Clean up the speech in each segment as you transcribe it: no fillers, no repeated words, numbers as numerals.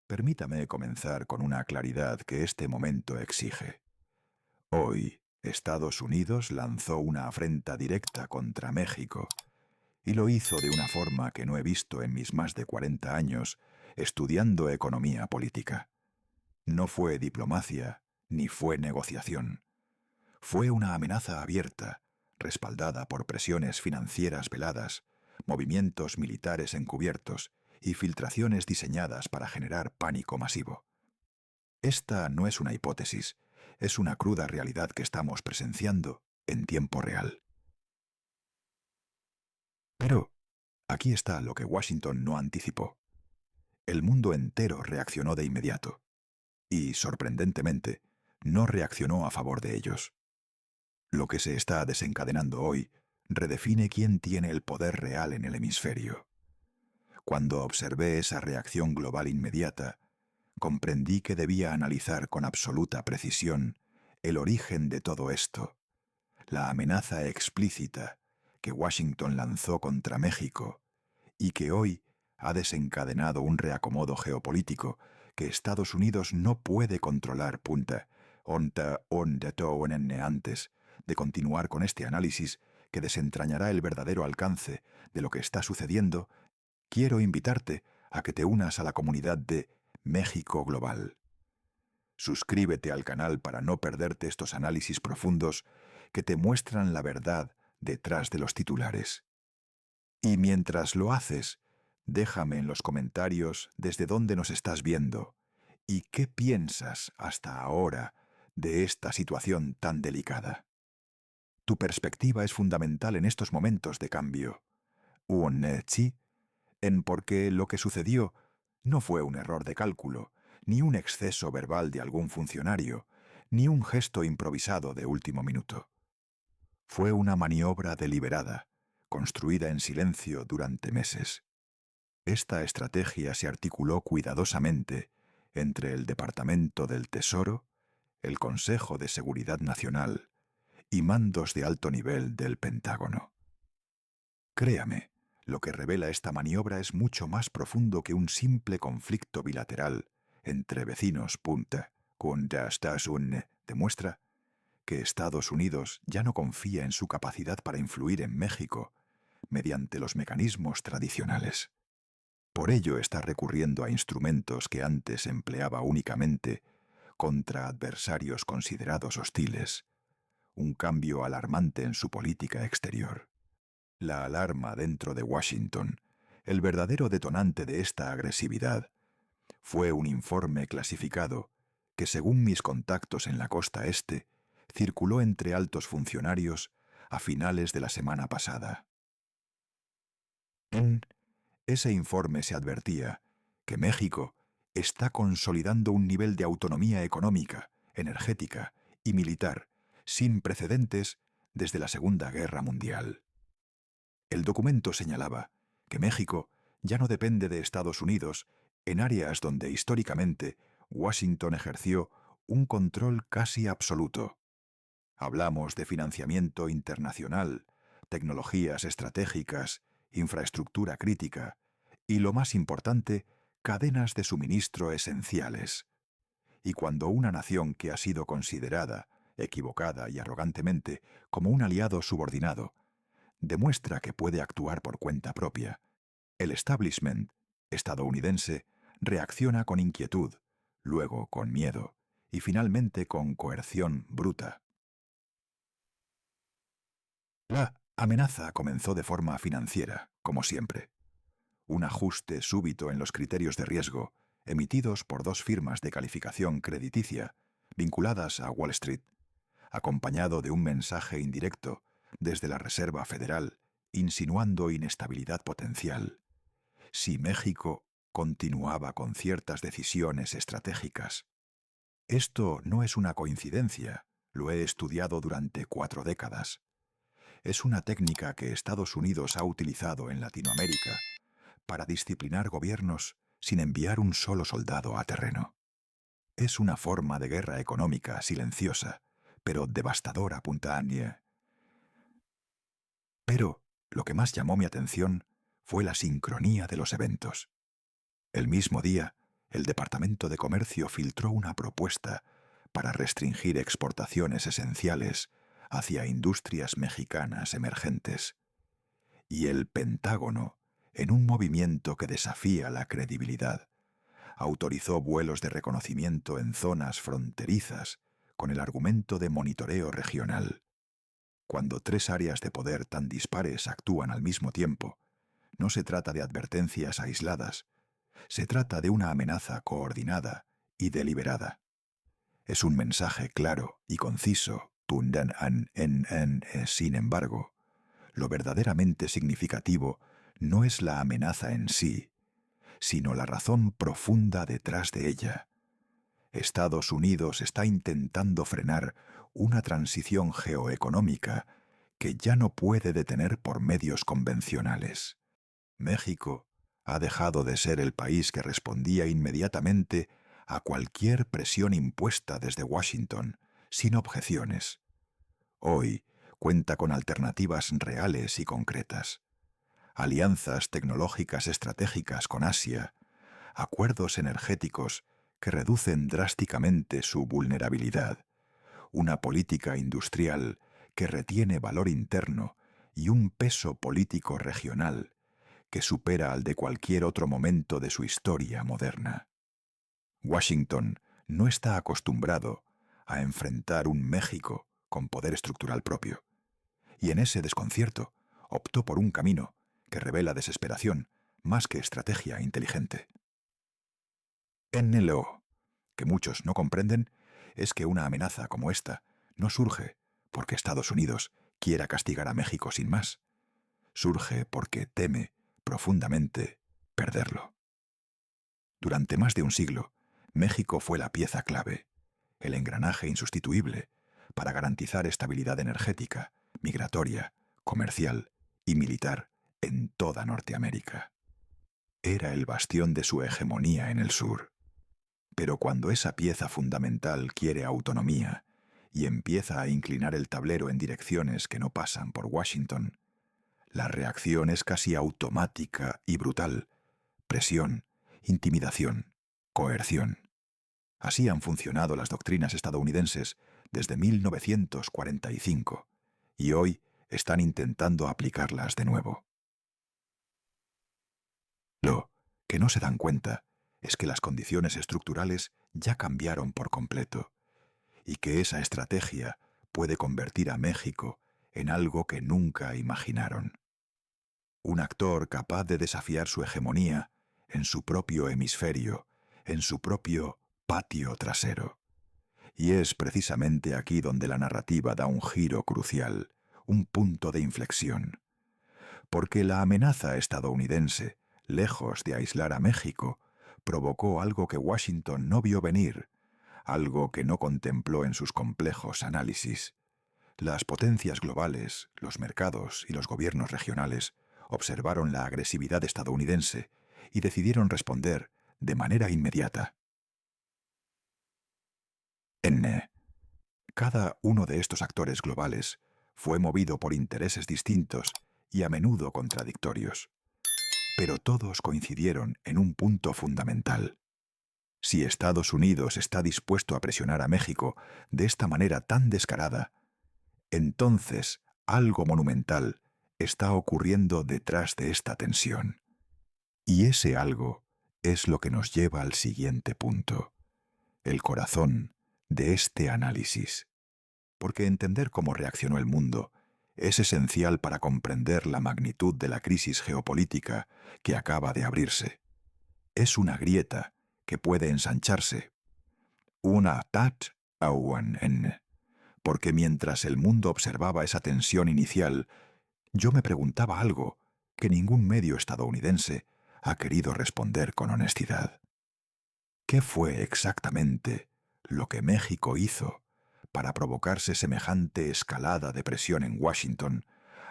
Permítame comenzar con una claridad que este momento exige. Hoy, Estados Unidos lanzó una afrenta directa contra México, y lo hizo de una forma que no he visto en mis más de 40 años estudiando economía política. No fue diplomacia, ni fue negociación. Fue una amenaza abierta, respaldada por presiones financieras veladas, movimientos militares encubiertos y filtraciones diseñadas para generar pánico masivo. Esta no es una hipótesis, es una cruda realidad que estamos presenciando en tiempo real. Pero aquí está lo que Washington no anticipó. El mundo entero reaccionó de inmediato, y, sorprendentemente, no reaccionó a favor de ellos. Lo que se está desencadenando hoy redefine quién tiene el poder real en el hemisferio. Cuando observé esa reacción global inmediata, comprendí que debía analizar con absoluta precisión el origen de todo esto, la amenaza explícita que Washington lanzó contra México y que hoy ha desencadenado un reacomodo geopolítico que Estados Unidos no puede controlar. Antes de continuar con este análisis que desentrañará el verdadero alcance de lo que está sucediendo, quiero invitarte a que te unas a la comunidad de México Global. Suscríbete al canal para no perderte estos análisis profundos que te muestran la verdad detrás de los titulares. Y mientras lo haces, déjame en los comentarios desde dónde nos estás viendo y qué piensas hasta ahora de esta situación tan delicada. Tu perspectiva es fundamental en estos momentos de cambio. En porque lo que sucedió no fue un error de cálculo, ni un exceso verbal de algún funcionario, ni un gesto improvisado de último minuto. Fue una maniobra deliberada, construida en silencio durante meses. Esta estrategia se articuló cuidadosamente entre el Departamento del Tesoro, el Consejo de Seguridad Nacional y mandos de alto nivel del Pentágono. Créame, lo que revela esta maniobra es mucho más profundo que un simple conflicto bilateral entre vecinos. Demuestra que Estados Unidos ya no confía en su capacidad para influir en México mediante los mecanismos tradicionales. Por ello está recurriendo a instrumentos que antes empleaba únicamente contra adversarios considerados hostiles, un cambio alarmante en su política exterior. La alarma dentro de Washington, el verdadero detonante de esta agresividad, fue un informe clasificado que, según mis contactos en la costa este, circuló entre altos funcionarios a finales de la semana pasada. En ese informe se advertía que México está consolidando un nivel de autonomía económica, energética y militar sin precedentes desde la Segunda Guerra Mundial. El documento señalaba que México ya no depende de Estados Unidos en áreas donde históricamente Washington ejerció un control casi absoluto. Hablamos de financiamiento internacional, tecnologías estratégicas, infraestructura crítica y, lo más importante, cadenas de suministro esenciales. Y cuando una nación que ha sido considerada, equivocada y arrogantemente, como un aliado subordinado, demuestra que puede actuar por cuenta propia, el establishment estadounidense reacciona con inquietud, luego con miedo y finalmente con coerción bruta. La amenaza comenzó de forma financiera, como siempre. Un ajuste súbito en los criterios de riesgo emitidos por dos firmas de calificación crediticia vinculadas a Wall Street, acompañado de un mensaje indirecto desde la Reserva Federal insinuando inestabilidad potencial si México continuaba con ciertas decisiones estratégicas. Esto no es una coincidencia, lo he estudiado durante 4 décadas. Es una técnica que Estados Unidos ha utilizado en Latinoamérica para disciplinar gobiernos sin enviar un solo soldado a terreno. Es una forma de guerra económica silenciosa, pero devastadora. Pero lo que más llamó mi atención fue la sincronía de los eventos. El mismo día, el Departamento de Comercio filtró una propuesta para restringir exportaciones esenciales hacia industrias mexicanas emergentes. Y el Pentágono, en un movimiento que desafía la credibilidad, autorizó vuelos de reconocimiento en zonas fronterizas con el argumento de monitoreo regional. Cuando tres áreas de poder tan dispares actúan al mismo tiempo, no se trata de advertencias aisladas, se trata de una amenaza coordinada y deliberada. Es un mensaje claro y conciso, sin embargo, lo verdaderamente significativo no es la amenaza en sí, sino la razón profunda detrás de ella. Estados Unidos está intentando frenar una transición geoeconómica que ya no puede detener por medios convencionales. México ha dejado de ser el país que respondía inmediatamente a cualquier presión impuesta desde Washington, sin objeciones. Hoy cuenta con alternativas reales y concretas. Alianzas tecnológicas estratégicas con Asia, acuerdos energéticos que reducen drásticamente su vulnerabilidad, una política industrial que retiene valor interno y un peso político regional que supera al de cualquier otro momento de su historia moderna. Washington no está acostumbrado a enfrentar un México con poder estructural propio, y en ese desconcierto optó por un camino que revela desesperación más que estrategia inteligente. Lo que muchos no comprenden es que una amenaza como esta no surge porque Estados Unidos quiera castigar a México sin más. Surge porque teme profundamente perderlo. Durante más de un siglo, México fue la pieza clave, el engranaje insustituible para garantizar estabilidad energética, migratoria, comercial y militar en toda Norteamérica. Era el bastión de su hegemonía en el sur. Pero cuando esa pieza fundamental quiere autonomía y empieza a inclinar el tablero en direcciones que no pasan por Washington, la reacción es casi automática y brutal. Presión, intimidación, coerción. Así han funcionado las doctrinas estadounidenses desde 1945 y hoy están intentando aplicarlas de nuevo. Lo que no se dan cuenta es que las condiciones estructurales ya cambiaron por completo y que esa estrategia puede convertir a México en algo que nunca imaginaron. Un actor capaz de desafiar su hegemonía en su propio hemisferio, en su propio patio trasero. Y es precisamente aquí donde la narrativa da un giro crucial, un punto de inflexión. Porque la amenaza estadounidense, lejos de aislar a México, provocó algo que Washington no vio venir, algo que no contempló en sus complejos análisis. Las potencias globales, los mercados y los gobiernos regionales observaron la agresividad estadounidense y decidieron responder de manera inmediata. Cada uno de estos actores globales fue movido por intereses distintos y a menudo contradictorios. Pero todos coincidieron en un punto fundamental. Si Estados Unidos está dispuesto a presionar a México de esta manera tan descarada, entonces algo monumental está ocurriendo detrás de esta tensión. Y ese algo es lo que nos lleva al siguiente punto, el corazón de este análisis. Porque entender cómo reaccionó el mundo es esencial para comprender la magnitud de la crisis geopolítica que acaba de abrirse. Es una grieta que puede ensancharse. Una tat awan. Porque mientras el mundo observaba esa tensión inicial, yo me preguntaba algo que ningún medio estadounidense ha querido responder con honestidad. ¿Qué fue exactamente lo que México hizo para provocarse semejante escalada de presión en Washington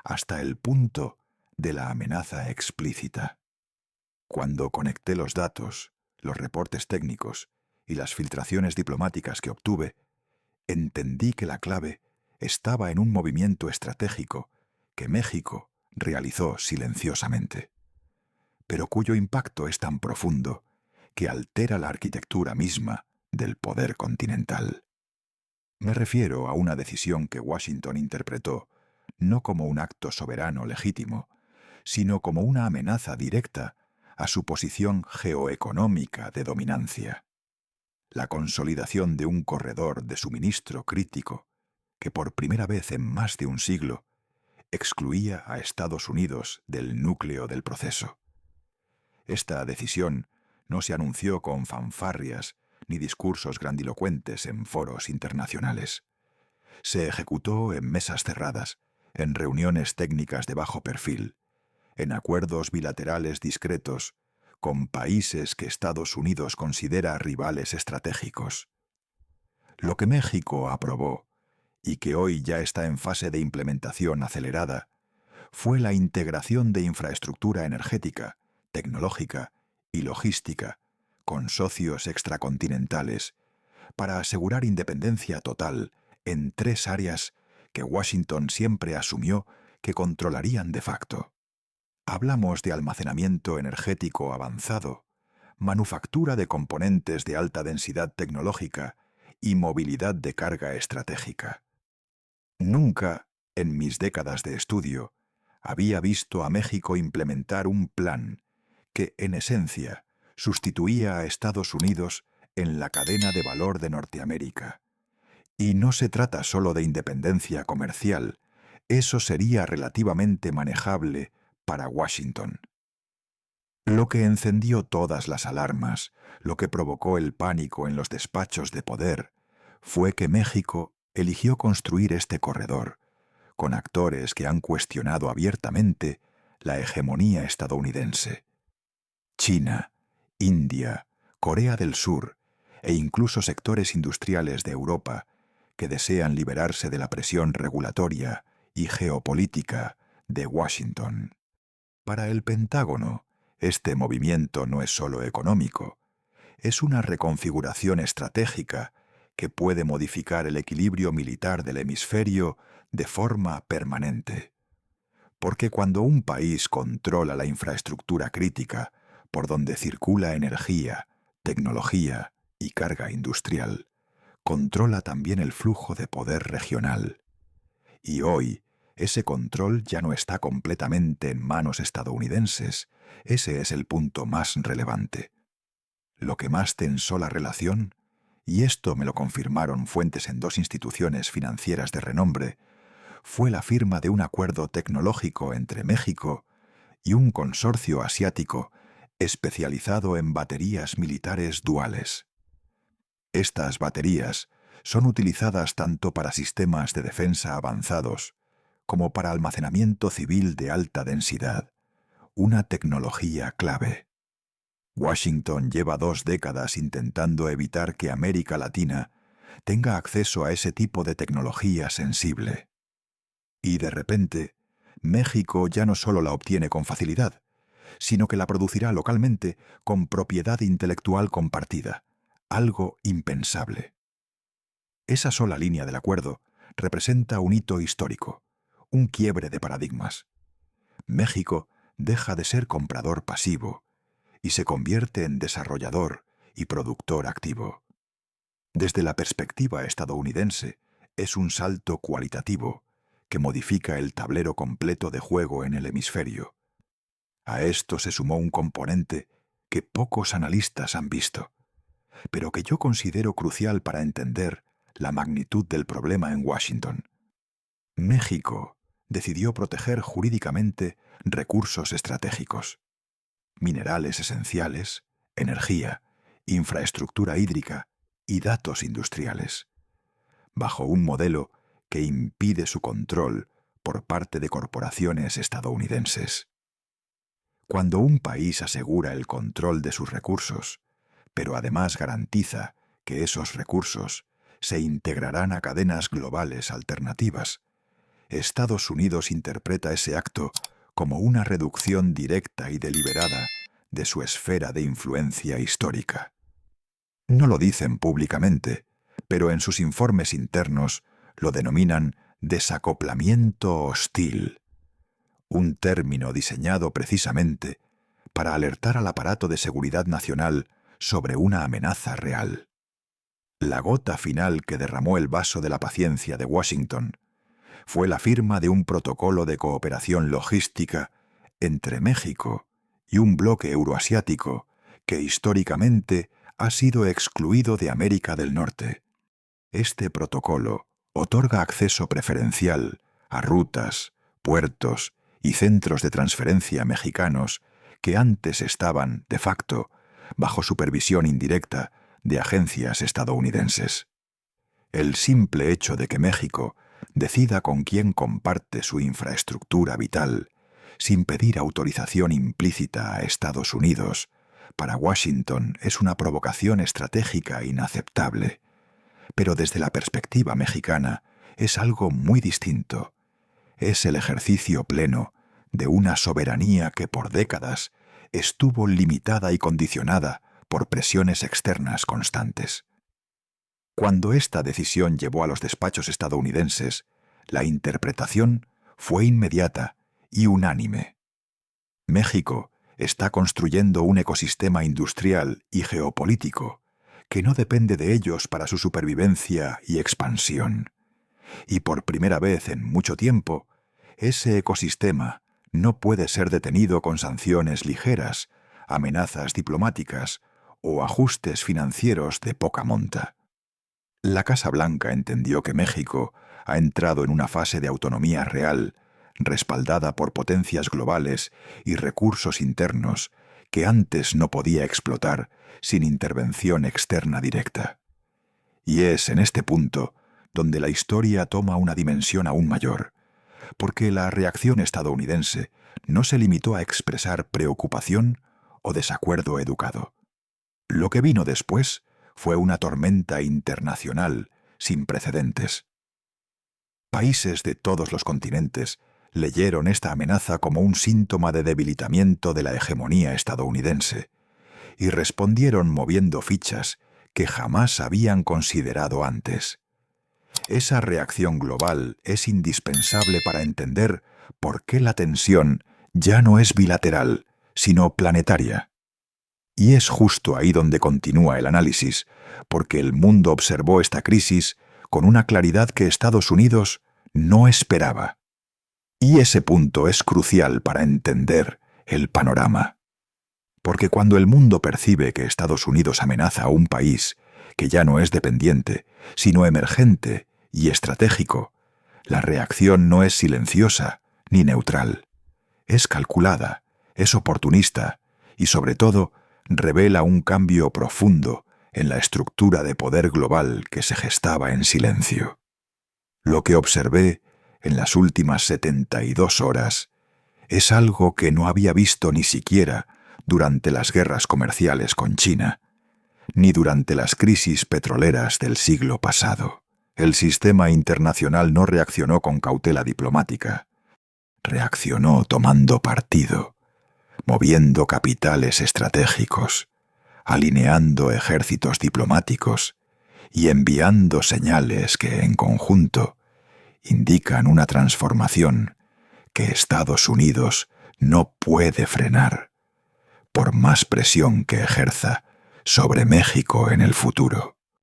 hasta el punto de la amenaza explícita? Cuando conecté los datos, los reportes técnicos y las filtraciones diplomáticas que obtuve, entendí que la clave estaba en un movimiento estratégico que México realizó silenciosamente, pero cuyo impacto es tan profundo que altera la arquitectura misma del poder continental. Me refiero a una decisión que Washington interpretó no como un acto soberano legítimo, sino como una amenaza directa a su posición geoeconómica de dominancia. La consolidación de un corredor de suministro crítico que por primera vez en más de un siglo excluía a Estados Unidos del núcleo del proceso. Esta decisión no se anunció con fanfarrias ni discursos grandilocuentes en foros internacionales. Se ejecutó en mesas cerradas, en reuniones técnicas de bajo perfil, en acuerdos bilaterales discretos con países que Estados Unidos considera rivales estratégicos. Lo que México aprobó, y que hoy ya está en fase de implementación acelerada, fue la integración de infraestructura energética, tecnológica y logística con socios extracontinentales para asegurar independencia total en 3 áreas que Washington siempre asumió que controlarían de facto. Hablamos de almacenamiento energético avanzado, manufactura de componentes de alta densidad tecnológica y movilidad de carga estratégica. Nunca, en mis décadas de estudio, había visto a México implementar un plan que, en esencia, sustituía a Estados Unidos en la cadena de valor de Norteamérica. Y no se trata solo de independencia comercial, eso sería relativamente manejable para Washington. Lo que encendió todas las alarmas, lo que provocó el pánico en los despachos de poder, fue que México eligió construir este corredor, con actores que han cuestionado abiertamente la hegemonía estadounidense. China, India, Corea del Sur e incluso sectores industriales de Europa que desean liberarse de la presión regulatoria y geopolítica de Washington. Para el Pentágono, este movimiento no es solo económico, es una reconfiguración estratégica que puede modificar el equilibrio militar del hemisferio de forma permanente. Porque cuando un país controla la infraestructura crítica por donde circula energía, tecnología y carga industrial, controla también el flujo de poder regional. Y hoy, ese control ya no está completamente en manos estadounidenses. Ese es el punto más relevante. Lo que más tensó la relación, y esto me lo confirmaron fuentes en 2 instituciones financieras de renombre, fue la firma de un acuerdo tecnológico entre México y un consorcio asiático especializado en baterías militares duales. Estas baterías son utilizadas tanto para sistemas de defensa avanzados como para almacenamiento civil de alta densidad, una tecnología clave. Washington lleva 2 décadas intentando evitar que América Latina tenga acceso a ese tipo de tecnología sensible. Y de repente, México ya no solo la obtiene con facilidad, sino que la producirá localmente con propiedad intelectual compartida, algo impensable. Esa sola línea del acuerdo representa un hito histórico, un quiebre de paradigmas. México deja de ser comprador pasivo y se convierte en desarrollador y productor activo. Desde la perspectiva estadounidense, es un salto cualitativo que modifica el tablero completo de juego en el hemisferio. A esto se sumó un componente que pocos analistas han visto, pero que yo considero crucial para entender la magnitud del problema en Washington. México decidió proteger jurídicamente recursos estratégicos, minerales esenciales, energía, infraestructura hídrica y datos industriales, bajo un modelo que impide su control por parte de corporaciones estadounidenses. Cuando un país asegura el control de sus recursos, pero además garantiza que esos recursos se integrarán a cadenas globales alternativas, Estados Unidos interpreta ese acto como una reducción directa y deliberada de su esfera de influencia histórica. No lo dicen públicamente, pero en sus informes internos lo denominan desacoplamiento hostil, un término diseñado precisamente para alertar al aparato de seguridad nacional sobre una amenaza real. La gota final que derramó el vaso de la paciencia de Washington fue la firma de un protocolo de cooperación logística entre México y un bloque euroasiático que históricamente ha sido excluido de América del Norte. Este protocolo otorga acceso preferencial a rutas, puertos y centros de transferencia mexicanos que antes estaban, de facto, bajo supervisión indirecta de agencias estadounidenses. El simple hecho de que México decida con quién comparte su infraestructura vital, sin pedir autorización implícita a Estados Unidos, para Washington es una provocación estratégica inaceptable. Pero desde la perspectiva mexicana es algo muy distinto. Es el ejercicio pleno de una soberanía que por décadas estuvo limitada y condicionada por presiones externas constantes. Cuando esta decisión llevó a los despachos estadounidenses, la interpretación fue inmediata y unánime. México está construyendo un ecosistema industrial y geopolítico que no depende de ellos para su supervivencia y expansión. Y por primera vez en mucho tiempo, ese ecosistema no puede ser detenido con sanciones ligeras, amenazas diplomáticas o ajustes financieros de poca monta. La Casa Blanca entendió que México ha entrado en una fase de autonomía real, respaldada por potencias globales y recursos internos que antes no podía explotar sin intervención externa directa. Y es en este punto donde la historia toma una dimensión aún mayor, porque la reacción estadounidense no se limitó a expresar preocupación o desacuerdo educado. Lo que vino después fue una tormenta internacional sin precedentes. Países de todos los continentes leyeron esta amenaza como un síntoma de debilitamiento de la hegemonía estadounidense y respondieron moviendo fichas que jamás habían considerado antes. Esa reacción global es indispensable para entender por qué la tensión ya no es bilateral, sino planetaria. Y es justo ahí donde continúa el análisis, porque el mundo observó esta crisis con una claridad que Estados Unidos no esperaba. Y ese punto es crucial para entender el panorama. Porque cuando el mundo percibe que Estados Unidos amenaza a un país que ya no es dependiente, sino emergente y estratégico, la reacción no es silenciosa ni neutral. Es calculada, es oportunista y, sobre todo, revela un cambio profundo en la estructura de poder global que se gestaba en silencio. Lo que observé en las últimas 72 horas es algo que no había visto ni siquiera durante las guerras comerciales con China, ni durante las crisis petroleras del siglo pasado. El sistema internacional no reaccionó con cautela diplomática. Reaccionó tomando partido, moviendo capitales estratégicos, alineando ejércitos diplomáticos y enviando señales que, en conjunto, indican una transformación que Estados Unidos no puede frenar, por más presión que ejerza sobre México en el futuro.